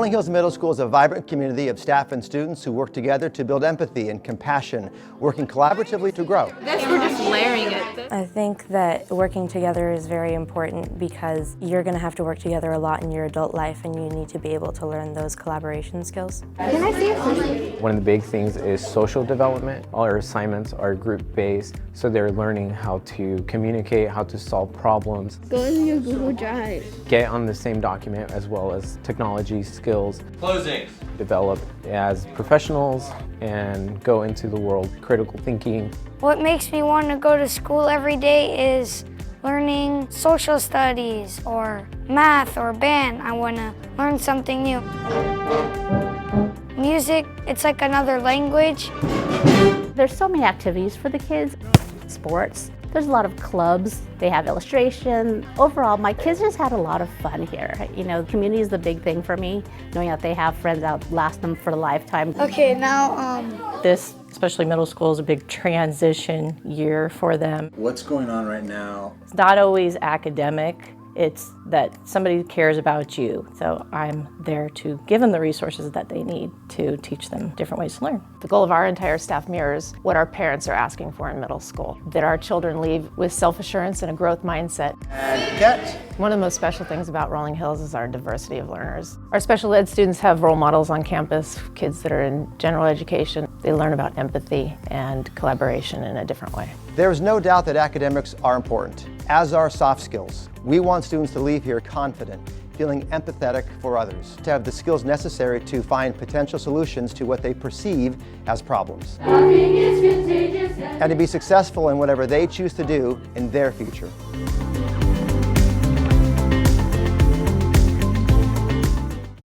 Rolling Hills Middle School is a vibrant community of staff and students who work together to build empathy and compassion, working collaboratively to grow. I guess we're just layering it. I think that working together is very important because you're going to have to work together a lot in your adult life, and you need to be able to learn those collaboration skills. Can I see it? One of the big things is social development. All our assignments are group-based, so they're learning how to communicate, how to solve problems. Go in your Google Drive. Get on the same document, as well as technology skills. Closing. Develop as professionals and go into the world critical thinking. What makes me want to go to school every day is learning social studies or math or band. I want to learn something new. Music, it's like another language. There's so many activities for the kids. Sports, there's a lot of clubs, they have illustration. Overall, my kids just had a lot of fun here. You know, community is the big thing for me, knowing that they have friends that last them for a lifetime. Okay, now This, especially middle school, is a big transition year for them. What's going on right now? It's not always academic. It's that somebody cares about you. So I'm there to give them the resources that they need to teach them different ways to learn. The goal of our entire staff mirrors what our parents are asking for in middle school, that our children leave with self-assurance and a growth mindset. And cut. One of the most special things about Rolling Hills is our diversity of learners. Our special ed students have role models on campus, kids that are in general education. They learn about empathy and collaboration in a different way. There is no doubt that academics are important, as are soft skills. We want students to leave here confident, feeling empathetic for others, to have the skills necessary to find potential solutions to what they perceive as problems, and to be successful in whatever they choose to do in their future.